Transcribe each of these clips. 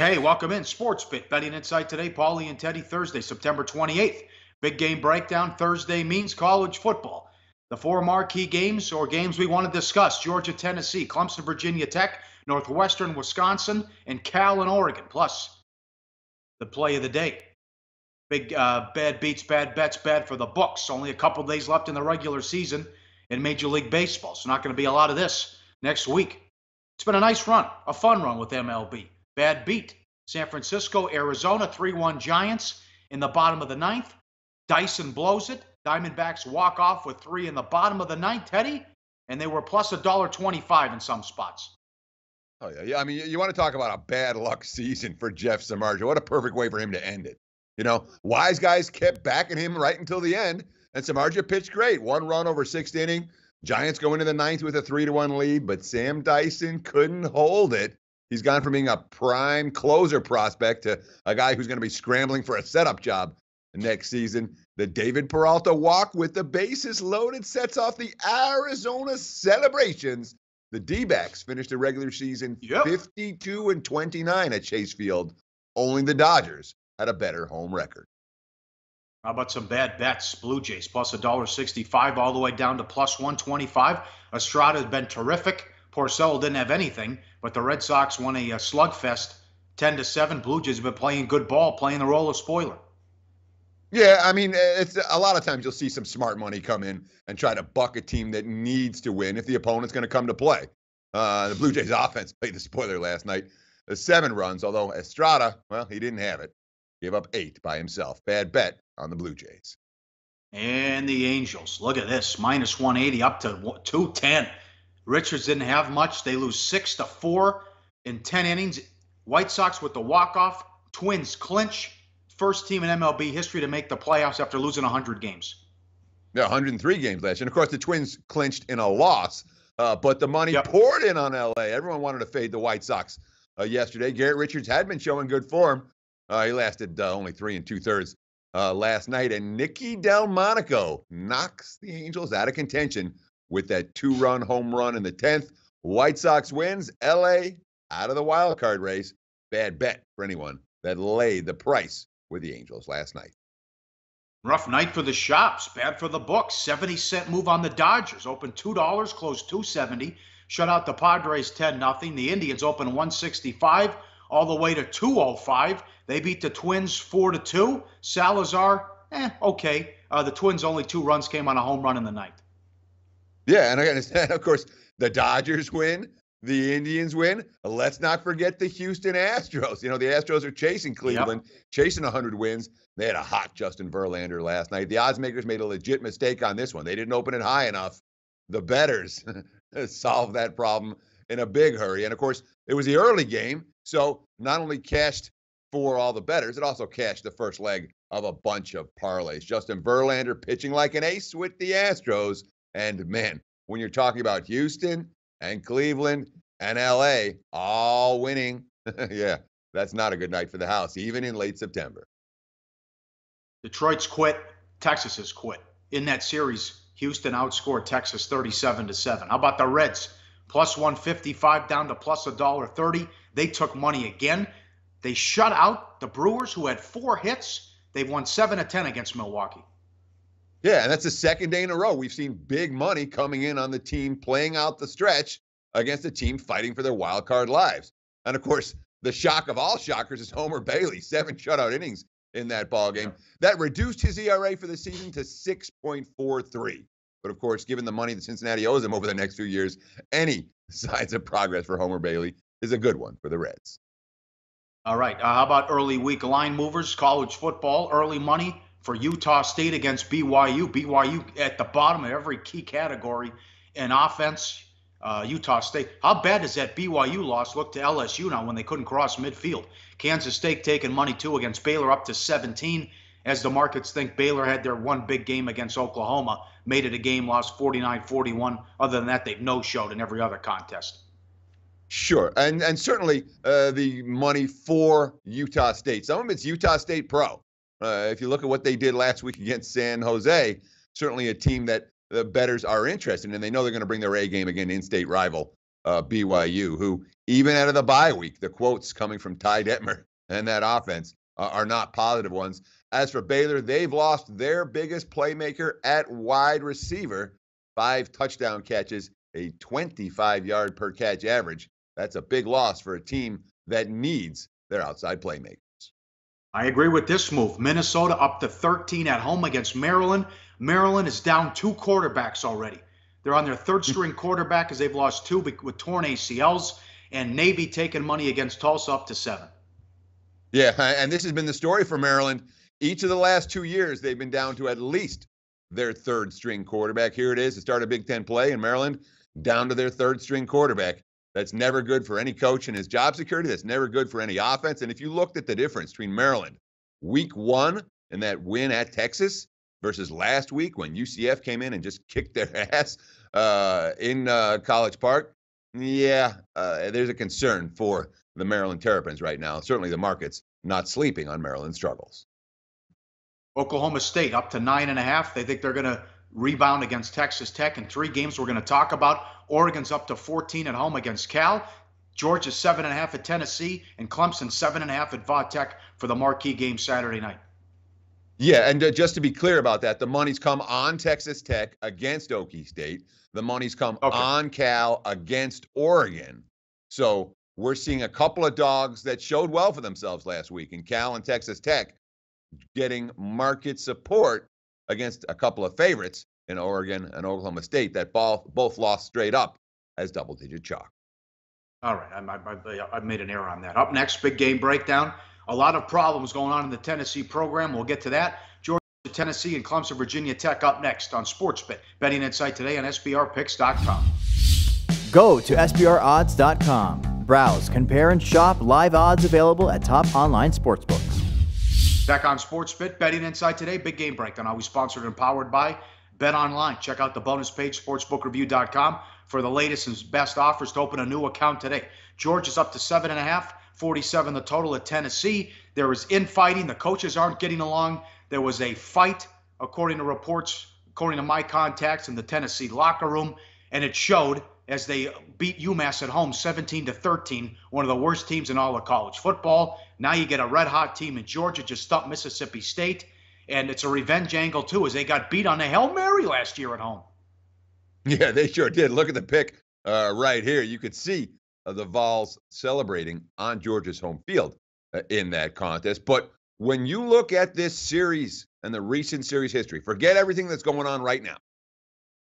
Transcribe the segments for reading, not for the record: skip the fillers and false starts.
Hey, welcome in. Sports Bit Betting Insight today. Pauly and Teddy, Thursday, September 28th. Big game breakdown. Thursday means college football. The four marquee games or games we want to discuss: Georgia, Tennessee, Clemson, Virginia Tech, Northwestern, Wisconsin, and Cal and Oregon. Plus, the play of the day. Big bad beats, bad bets, bad for the books. Only a couple days left in the regular season in Major League Baseball, so not going to be a lot of this next week. It's been a nice run, a fun run with MLB. Bad beat. San Francisco, Arizona, 3-1 Giants in the bottom of the ninth. Dyson blows it. Diamondbacks walk off with 3 in the bottom of the ninth, Teddy, and they were plus $1.25 in some spots. Oh, yeah. I mean, you want to talk about a bad luck season for Jeff Samardzija. What a perfect way for him to end it. You know, wise guys kept backing him right until the end, and Samardzija pitched great. 1 run over 6th inning. Giants go into the 9th with a 3-1 lead, but Sam Dyson couldn't hold it. He's gone from being a prime closer prospect to a guy who's going to be scrambling for a setup job next season. The David Peralta walk with the bases loaded sets off the Arizona celebrations. The D-backs finished the regular season 52-29 at Chase Field. Only the Dodgers had a better home record. How about some bad bets? Blue Jays plus $1.65 all the way down to plus 125. Estrada has been terrific. Porcello didn't have anything, but the Red Sox won a slugfest 10-7. Blue Jays have been playing good ball, playing the role of spoiler. Yeah, I mean, it's a lot of times you'll see some smart money come in and try to buck a team that needs to win if the opponent's going to come to play. The Blue Jays offense played the spoiler last night. 7 runs, although Estrada, well, he didn't have it. Gave up 8 by himself. Bad bet on the Blue Jays. And the Angels, look at this, minus 180 up to 210. Richards didn't have much. They lose 6-4 in 10 innings. White Sox with the walk-off. Twins clinch. First team in MLB history to make the playoffs after losing 100 games. Yeah, 103 games last year. And, of course, the Twins clinched in a loss, but the money poured in on L.A. Everyone wanted to fade the White Sox yesterday. Garrett Richards had been showing good form. He lasted only 3 2/3 last night. And Nicky Delmonico knocks the Angels out of contention with that 2-run home run in the 10th. White Sox wins. L.A. out of the wild card race. Bad bet for anyone that laid the price with the Angels last night. Rough night for the shops. Bad for the books. 70-cent move on the Dodgers. Opened $2, closed $2.70. Shut out the Padres 10-0. The Indians opened $1.65 all the way to $2.05. They beat the Twins 4-2. Salazar, okay. The Twins only 2 runs came on a home run in the ninth. Yeah, and again, of course, the Dodgers win. The Indians win. Let's not forget the Houston Astros. You know, the Astros are chasing Cleveland, chasing 100 wins. They had a hot Justin Verlander last night. The odds makers made a legit mistake on this one. They didn't open it high enough. The bettors solved that problem in a big hurry. And, of course, it was the early game, so not only cashed for all the bettors, it also cashed the first leg of a bunch of parlays. Justin Verlander pitching like an ace with the Astros. And, man, when you're talking about Houston and Cleveland and L.A. all winning, yeah, that's not a good night for the house, even in late September. Detroit's quit. Texas has quit. In that series, Houston outscored Texas 37-7. How about the Reds? Plus 155 down to plus $1.30. They took money again. They shut out the Brewers, who had 4 hits. They've won 7-10 against Milwaukee. Yeah, and that's the second day in a row we've seen big money coming in on the team playing out the stretch against a team fighting for their wild card lives. And, of course, the shock of all shockers is Homer Bailey, 7 shutout innings in that ballgame. That reduced his ERA for the season to 6.43. But, of course, given the money that Cincinnati owes him over the next few years, any signs of progress for Homer Bailey is a good one for the Reds. All right, how about early week line movers, college football, early money for Utah State against BYU. BYU at the bottom of every key category in offense. Utah State. How bad does that BYU loss look to LSU now when they couldn't cross midfield? Kansas State taking money too against Baylor up to 17, as the markets think Baylor had their one big game against Oklahoma, made it a game, lost 49-41. Other than that, they've no-showed in every other contest. Sure, and certainly the money for Utah State. Some of it's Utah State Pro. If you look at what they did last week against San Jose, certainly a team that the bettors are interested in, and they know they're going to bring their A game again, in-state rival BYU, who even out of the bye week, the quotes coming from Ty Detmer and that offense are not positive ones. As for Baylor, they've lost their biggest playmaker at wide receiver, 5 touchdown catches, a 25-yard per catch average. That's a big loss for a team that needs their outside playmakers. I agree with this move. Minnesota up to 13 at home against Maryland. Maryland is down 2 quarterbacks already. They're on their 3rd string quarterback as they've lost 2 with torn ACLs, and Navy taking money against Tulsa up to 7. Yeah, and this has been the story for Maryland. Each of the last 2 years, they've been down to at least their 3rd string quarterback. Here it is to start a Big Ten play in Maryland, down to their 3rd string quarterback. That's never good for any coach and his job security. That's never good for any offense. And if you looked at the difference between Maryland week 1 and that win at Texas versus last week when UCF came in and just kicked their ass in College Park, there's a concern for the Maryland Terrapins right now. Certainly the market's not sleeping on Maryland's struggles. Oklahoma State up to 9.5. They think they're going to rebound against Texas Tech in 3 games we're going to talk about. Oregon's up to 14 at home against Cal. Georgia's 7.5 at Tennessee, and Clemson 7.5 at Va Tech for the marquee game Saturday night. Yeah, and just to be clear about that, the money's come on Texas Tech against Okie State. The money's come on Cal against Oregon. So we're seeing a couple of dogs that showed well for themselves last week in Cal and Texas Tech getting market support against a couple of favorites in Oregon and Oklahoma State that both lost straight up as double-digit chalk. All right, I made an error on that. Up next, big game breakdown. A lot of problems going on in the Tennessee program. We'll get to that. Georgia, Tennessee, and Clemson, Virginia Tech up next on SportsBet. Betting Insight today on SBRpicks.com. Go to SBRodds.com. Browse, compare, and shop live odds available at top online sportsbooks. Back on SportsBet, Betting Insight today, big game breakdown. Always sponsored and powered by Bet Online. Check out the bonus page, sportsbookreview.com, for the latest and best offers to open a new account today. Georgia's up to 7.5, 47 the total at Tennessee. There is infighting. The coaches aren't getting along. There was a fight, according to reports, according to my contacts in the Tennessee locker room, and it showed as they beat UMass at home 17-13, one of the worst teams in all of college football. Now you get a red-hot team in Georgia, just stumped Mississippi State, and it's a revenge angle, too, as they got beat on a Hail Mary last year at home. Yeah, they sure did. Look at the pick right here. You could see the Vols celebrating on Georgia's home field in that contest. But when you look at this series and the recent series history, forget everything that's going on right now.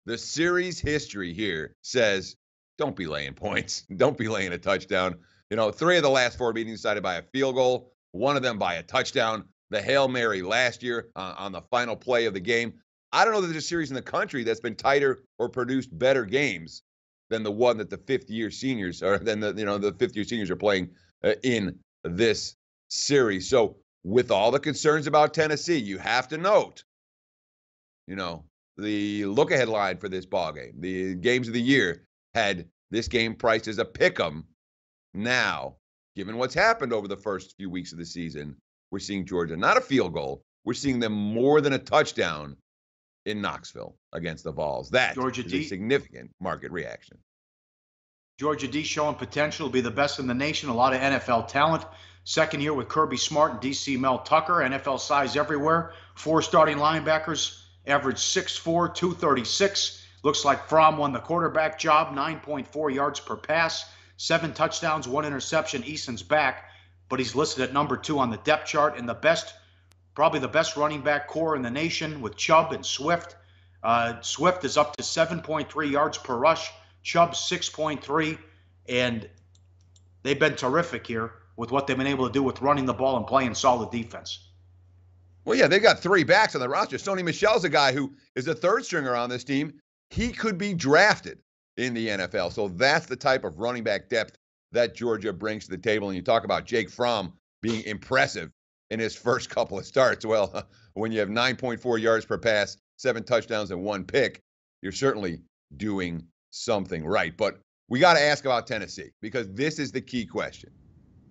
The series history here says, don't be laying points. Don't be laying a touchdown. 3 of the last 4 being decided by a field goal, 1 of them by a touchdown. The Hail Mary last year on the final play of the game. I don't know that there's a series in the country that's been tighter or produced better games than the one that the fifth-year seniors are playing in this series. So with all the concerns about Tennessee, you have to note, the look-ahead line for this ball game, the games of the year, had this game priced as a pick-em. Now, given what's happened over the first few weeks of the season, we're seeing Georgia not a field goal. We're seeing them more than a touchdown in Knoxville against the Vols. That is a significant market reaction. Georgia D showing potential to be the best in the nation. A lot of NFL talent. Second year with Kirby Smart and DC Mel Tucker. NFL size everywhere. 4 starting linebackers. Average 6'4", 236. Looks like Fromm won the quarterback job. 9.4 yards per pass. 7 touchdowns, 1 interception. Eason's back, but he's listed at number 2 on the depth chart. And probably the best running back core in the nation with Chubb and Swift. Swift is up to 7.3 yards per rush. Chubb 6.3. And they've been terrific here with what they've been able to do with running the ball and playing solid defense. Well, yeah, they've got 3 backs on the roster. Sony Michel's a guy who is a third stringer on this team. He could be drafted in the NFL. So that's the type of running back depth that Georgia brings to the table. And you talk about Jake Fromm being impressive in his first couple of starts. Well, when you have 9.4 yards per pass, 7 touchdowns, and 1 pick, you're certainly doing something right. But we got to ask about Tennessee, because this is the key question.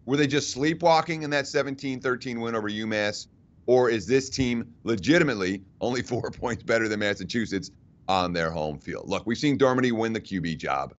Were they just sleepwalking in that 17-13 win over UMass? Or is this team legitimately only 4 points better than Massachusetts on their home field? Look, we've seen Dormady win the QB job.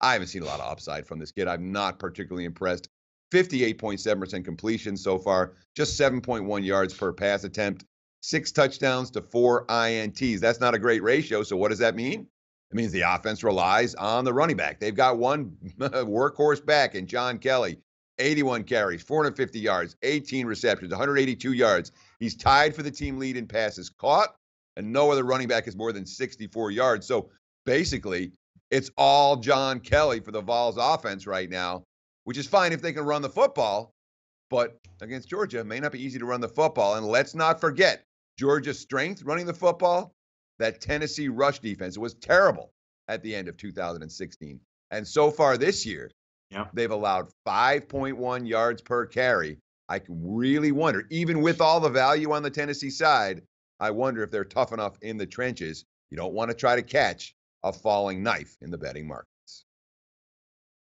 I haven't seen a lot of upside from this kid. I'm not particularly impressed. 58.7% completion so far, just 7.1 yards per pass attempt, 6 touchdowns to 4 INTs. That's not a great ratio. So what does that mean? It means the offense relies on the running back. They've got one workhorse back in John Kelly, 81 carries, 450 yards, 18 receptions, 182 yards. He's tied for the team lead in passes caught, and no other running back has more than 64 yards. So basically, it's all John Kelly for the Vols offense right now, which is fine if they can run the football, but against Georgia, it may not be easy to run the football. And let's not forget, Georgia's strength running the football, that Tennessee rush defense was terrible at the end of 2016. And so far this year, they've allowed 5.1 yards per carry. I can really wonder, even with all the value on the Tennessee side, I wonder if they're tough enough in the trenches. You don't want to try to catch a falling knife in the betting markets.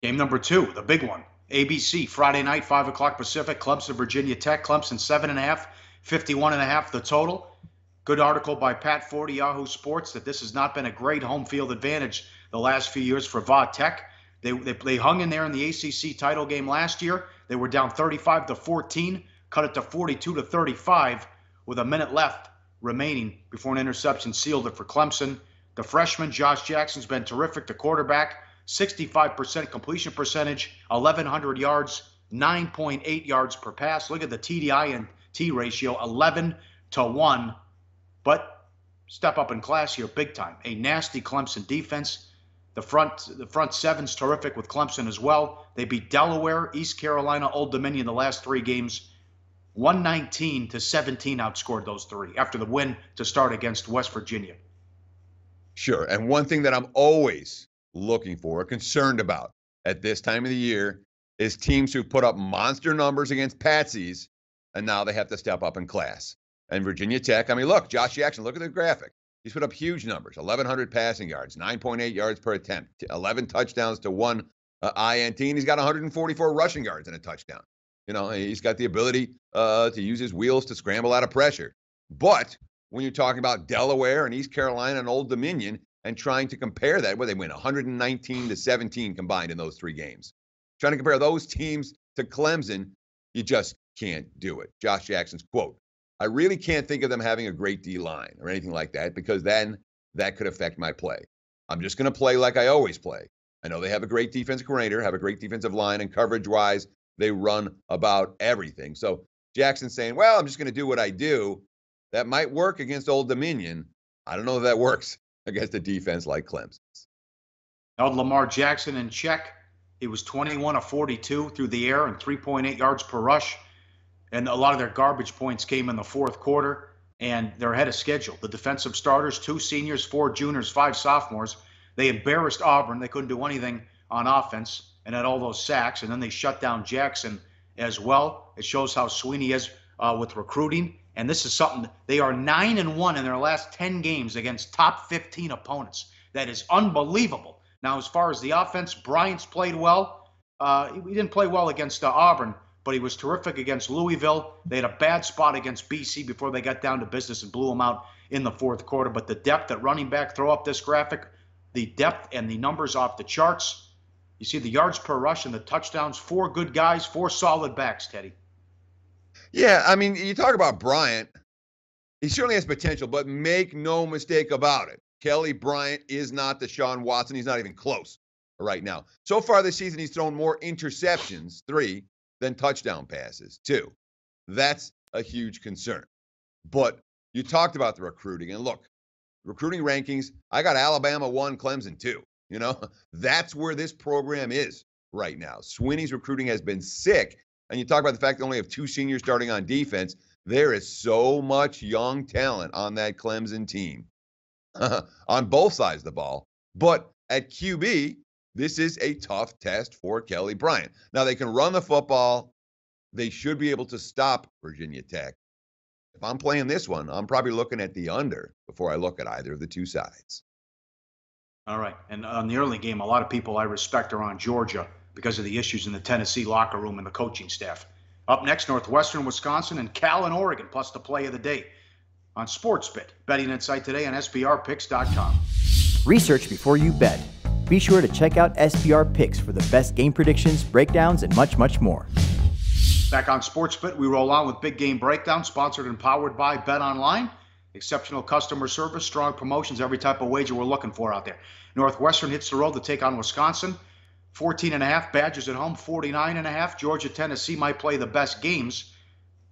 Game number 2, the big one. ABC, Friday night, 5 o'clock Pacific, Clemson, Virginia Tech. Clemson 7.5, 51.5 the total. Good article by Pat Forde, Yahoo Sports, that this has not been a great home field advantage the last few years for Va Tech. They hung in there in the ACC title game last year. They were down 35-14, cut it to 42-35 with a minute left remaining before an interception sealed it for Clemson. The freshman, Josh Jackson's been terrific. The quarterback, 65% completion percentage, 1,100 yards, 9.8 yards per pass. Look at the TDI and T ratio, 11-1. But step up in class here big time. A nasty Clemson defense. The front seven's terrific with Clemson as well. They beat Delaware, East Carolina, Old Dominion the last 3 games. 119-17 outscored those 3 after the win to start against West Virginia. Sure. And one thing that I'm always looking for, concerned about at this time of the year, is teams who put up monster numbers against patsies, and now they have to step up in class. And Virginia Tech, I mean, look, Josh Jackson, look at the graphic. He's put up huge numbers, 1,100 passing yards, 9.8 yards per attempt, 11 touchdowns to 1 INT, and he's got 144 rushing yards and a touchdown. You know, he's got the ability to use his wheels to scramble out of pressure. But when you're talking about Delaware and East Carolina and Old Dominion and trying to compare that, where they win 119-17 combined in those 3 games, trying to compare those teams to Clemson, you just can't do it. Josh Jackson's quote, "I really can't think of them having a great D-line or anything like that, because then that could affect my play. I'm just going to play like I always play. I know they have a great defensive coordinator, have a great defensive line, and coverage-wise, they run about everything." So Jackson's saying, well, I'm just going to do what I do. That might work against Old Dominion. I don't know if that works against a defense like Clemson's. Held Lamar Jackson in check. He was 21 of 42 through the air and 3.8 yards per rush. And a lot of their garbage points came in the 4th quarter, and they're ahead of schedule. The defensive starters, 2 seniors, 4 juniors, 5 sophomores, they embarrassed Auburn. They couldn't do anything on offense and had all those sacks, and then they shut down Jackson as well. It shows how Sweeney is with recruiting. And this is something, they are 9-1 in their last 10 games against top 15 opponents. That is unbelievable. Now, as far as the offense, Bryant's played well. He didn't play well against Auburn, but he was terrific against Louisville. They had a bad spot against BC before they got down to business and blew them out in the 4th quarter. But the depth at running back, throw up this graphic, the depth and the numbers off the charts. You see the yards per rush and the touchdowns, 4 good guys, 4 solid backs, Teddy. Yeah, I mean, you talk about Bryant. He certainly has potential, but make no mistake about it. Kelly Bryant is not Deshaun Watson. He's not even close right now. So far this season, he's thrown more interceptions, 3, than touchdown passes, 2. That's a huge concern. But you talked about the recruiting. And look, recruiting rankings, I got Alabama 1, Clemson 2. You know, that's where this program is right now. Sweeney's recruiting has been sick. And you talk about the fact they only have 2 seniors starting on defense. There is so much young talent on that Clemson team on both sides of the ball. But at QB, this is a tough test for Kelly Bryant. Now, they can run the football. They should be able to stop Virginia Tech. If I'm playing this one, I'm probably looking at the under before I look at either of the 2 sides. All right. And on the early game, a lot of people I respect are on Georgia because of the issues in the Tennessee locker room and the coaching staff. Up next, Northwestern, Wisconsin, and Cal and Oregon, plus the play of the day on SportsBit. Betting Insight today on SBRpicks.com. Research before you bet. Be sure to check out SBR Picks for the best game predictions, breakdowns, and much, much more. Back on SportsBit, we roll on with Big Game Breakdown, sponsored and powered by BetOnline. Exceptional customer service, strong promotions, every type of wager we're looking for out there. Northwestern hits the road to take on Wisconsin. 14.5, Badgers at home, 49.5. Georgia, Tennessee might play the best games.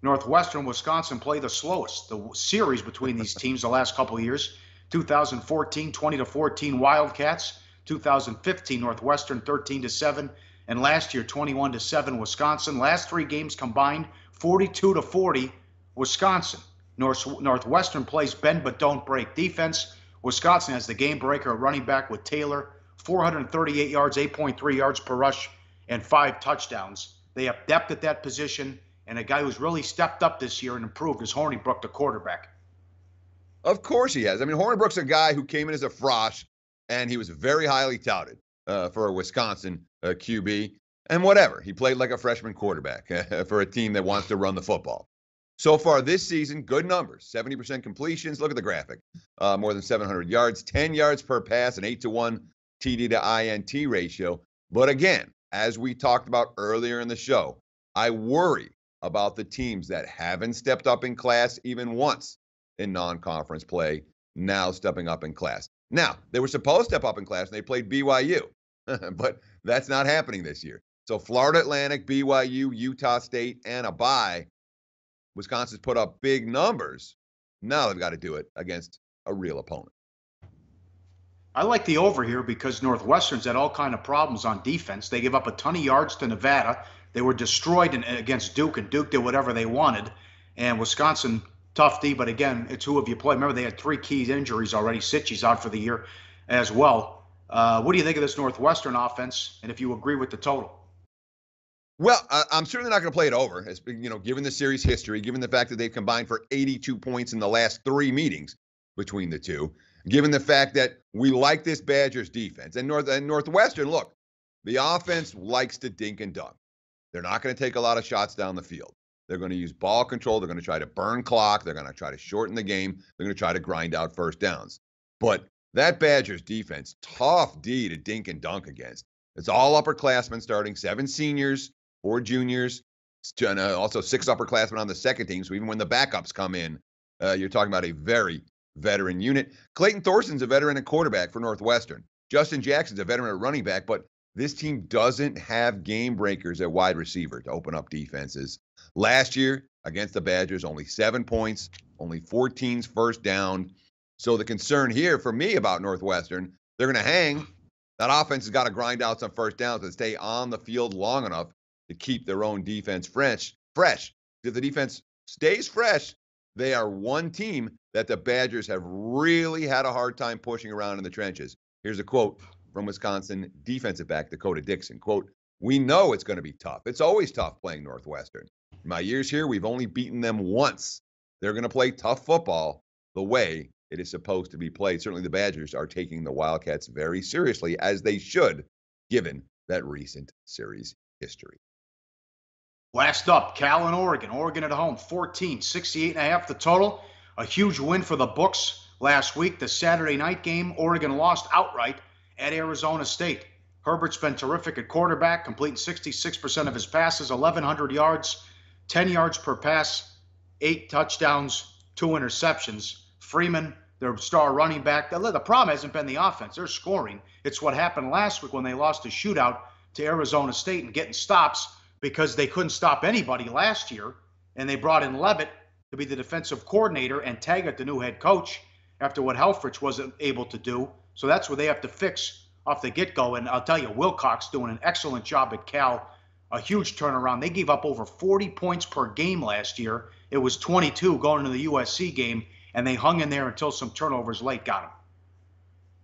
Northwestern, Wisconsin play the slowest. The series between these teams the last couple of years, 2014, 20-14 Wildcats. 2015 Northwestern 13-7, and last year 21-7 Wisconsin. Last three games combined 42-40 Wisconsin. Northwestern plays bend but don't break defense. Wisconsin has the game breaker at running back with Taylor, 438 yards, 8.3 yards per rush, and 5 touchdowns. They have depth at that position, and a guy who's really stepped up this year and improved is Hornibrook, the quarterback. Of course he has. I mean, Hornibrook's a guy who came in as a frosh, and he was very highly touted for a Wisconsin QB. And whatever, he played like a freshman quarterback for a team that wants to run the football. So far this season, good numbers, 70% completions. Look at the graphic. More than 700 yards, 10 yards per pass, an 8-to-1 TD to INT ratio. But again, as we talked about earlier in the show, I worry about the teams that haven't stepped up in class even once in non-conference play, now stepping up in class. Now, they were supposed to step up in class, and they played BYU, but that's not happening this year. So Florida Atlantic, BYU, Utah State, and a bye. Wisconsin's put up big numbers. Now they've got to do it against a real opponent. I like the over here because Northwestern's had all kind of problems on defense. They give up a ton of yards to Nevada. They were destroyed against Duke, and Duke did whatever they wanted. And Wisconsin, tough D, but again, it's who have you played. Remember, they had 3 key injuries already. Sitchy's out for the year as well. What do you think of this Northwestern offense, and if you agree with the total? Well, I'm certainly not going to play it over, as, given the series history, given the fact that they've combined for 82 points in the last 3 meetings between the two, given the fact that we like this Badgers defense. And Northwestern, look, the offense likes to dink and dunk. They're not going to take a lot of shots down the field. They're going to use ball control. They're going to try to burn clock. They're going to try to shorten the game. They're going to try to grind out first downs. But that Badgers defense, tough D to dink and dunk against. It's all upperclassmen starting, 7 seniors, 4 juniors, and also 6 upperclassmen on the second team. So even when the backups come in, you're talking about a very veteran unit. Clayton Thorson's a veteran at quarterback for Northwestern. Justin Jackson's a veteran at running back, but this team doesn't have game breakers at wide receiver to open up defenses. Last year, against the Badgers, only 7 points, only 14 first down. So the concern here for me about Northwestern, they're going to hang. That offense has got to grind out some first downs and stay on the field long enough to keep their own defense fresh. If the defense stays fresh, they are one team that the Badgers have really had a hard time pushing around in the trenches. Here's a quote from Wisconsin defensive back Dakota Dixon. Quote, "We know it's going to be tough. It's always tough playing Northwestern. In my years here, we've only beaten them once. They're going to play tough football the way it is supposed to be played." Certainly the Badgers are taking the Wildcats very seriously, as they should, given that recent series history. Last up, Cal and Oregon. Oregon at home, 14, 68.5 the total. A huge win for the books last week. The Saturday night game, Oregon lost outright at Arizona State. Herbert's been terrific at quarterback, completing 66% of his passes, 1,100 yards, 10 yards per pass, 8 touchdowns, 2 interceptions. Freeman, their star running back. The problem hasn't been the offense. They're scoring. It's what happened last week when they lost a shootout to Arizona State and getting stops because they couldn't stop anybody last year. And they brought in Levitt to be the defensive coordinator and Taggart, the new head coach, after what Helfrich wasn't able to do. So that's what they have to fix off the get-go. And I'll tell you, Wilcox doing an excellent job at Cal. A huge turnaround. They gave up over 40 points per game last year. It was 22 going into the USC game, and they hung in there until some turnovers late got them.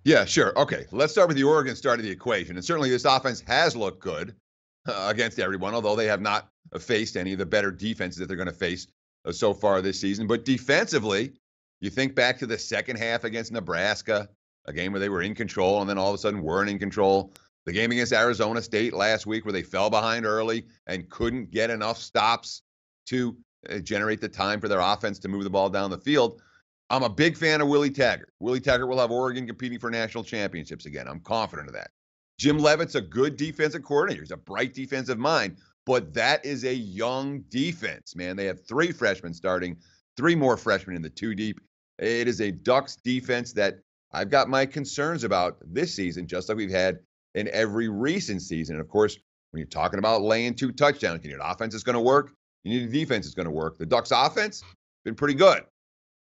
Yeah, sure. Okay, let's start with the Oregon start of the equation. And certainly this offense has looked good against everyone, although they have not faced any of the better defenses that they're going to face so far this season. But defensively, you think back to the second half against Nebraska, a game where they were in control and then all of a sudden weren't in control. The game against Arizona State last week where they fell behind early and couldn't get enough stops to generate the time for their offense to move the ball down the field. I'm a big fan of Willie Taggart. Willie Taggart will have Oregon competing for national championships again. I'm confident of that. Jim Leavitt's a good defensive coordinator. He's a bright defensive mind, but that is a young defense, man. They have 3 freshmen starting, 3 more freshmen in the 2 deep. It is a Ducks defense that I've got my concerns about this season, just like we've had in every recent season. And of course, when you're talking about laying 2 touchdowns, you need an offense that's going to work. You need a defense that's going to work. The Ducks offense been pretty good.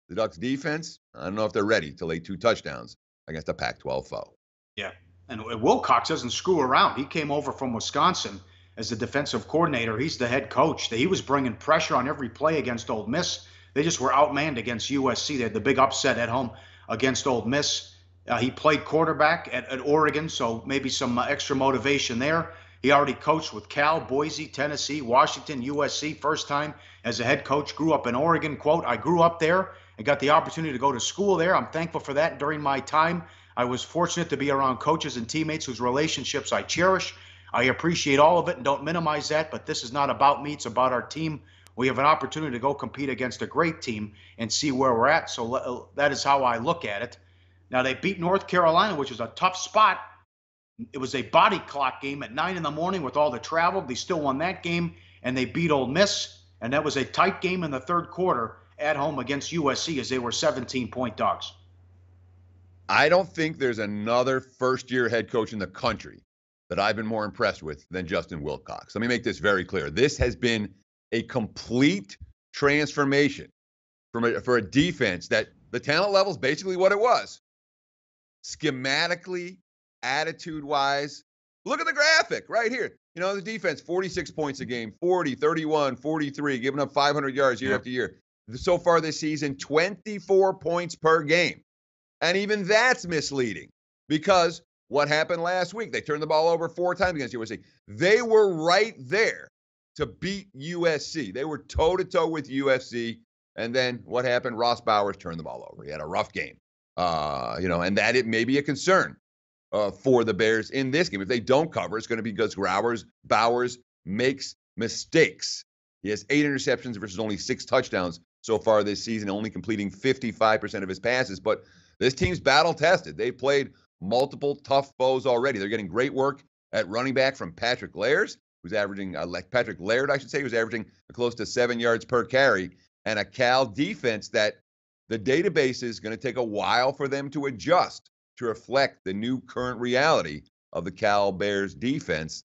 The Ducks defense, I don't know if they're ready to lay 2 touchdowns against a Pac-12 foe. Yeah, and Wilcox doesn't screw around. He came over from Wisconsin as the defensive coordinator. He's the head coach. He was bringing pressure on every play against Ole Miss. They just were outmanned against USC. They had the big upset at home against Ole Miss. He played quarterback at Oregon, so maybe some extra motivation there. He already coached with Cal, Boise, Tennessee, Washington, USC. First time as a head coach. Grew up in Oregon. Quote, I grew up there and got the opportunity to go to school there. I'm thankful for that. During my time, I was fortunate to be around coaches and teammates whose relationships I cherish. I appreciate all of it and don't minimize that, but this is not about me. It's about our team. We have an opportunity to go compete against a great team and see where we're at. So that is how I look at it. Now, they beat North Carolina, which is a tough spot. It was a body clock game at 9 in the morning with all the travel. They still won that game, and they beat Ole Miss. And that was a tight game in the third quarter at home against USC as they were 17-point dogs. I don't think there's another first-year head coach in the country that I've been more impressed with than Justin Wilcox. Let me make this very clear. This has been a complete transformation for a defense that the talent level is basically what it was. Schematically, attitude-wise, look at the graphic right here. You know, the defense, 46 points a game, 40, 31, 43, giving up 500 yards year after year. So far this season, 24 points per game. And even that's misleading because what happened last week? They turned the ball over 4 times against USC. They were right there to beat USC. They were toe-to-toe with USC. And then what happened? Ross Bowers turned the ball over. He had a rough game. And that it may be a concern for the Bears in this game. If they don't cover, it's going to be because Bowers makes mistakes. He has 8 interceptions versus only 6 touchdowns so far this season, only completing 55% of his passes. But this team's battle-tested. They've played multiple tough foes already. They're getting great work at running back from Patrick Laird, who's averaging, who's averaging close to 7 yards per carry, and a Cal defense that the database is going to take a while for them to adjust to reflect the new current reality of the Cal Bears defense.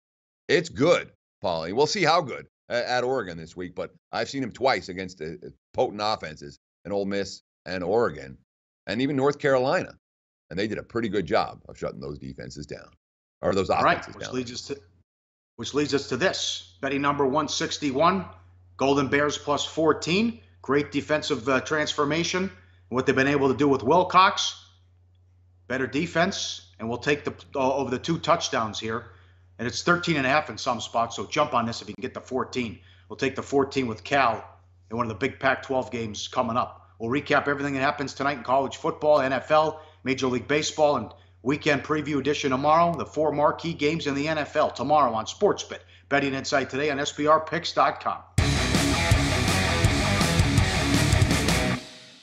It's good, Pauly. We'll see how good at Oregon this week, but I've seen him twice against potent offenses in Ole Miss and Oregon and even North Carolina. And they did a pretty good job of shutting those defenses down, or those offenses down. Which leads us to this. Betting number 161, Golden Bears plus 14. Great defensive transformation. What they've been able to do with Wilcox. Better defense. And we'll take over the 2 touchdowns here. And it's 13.5 in some spots, so jump on this if you can get the 14. We'll take the 14 with Cal in one of the big Pac-12 games coming up. We'll recap everything that happens tonight in college football, NFL, Major League Baseball, and weekend preview edition tomorrow. The 4 marquee games in the NFL tomorrow on SportsBet. Betting Insight today on SBRPicks.com.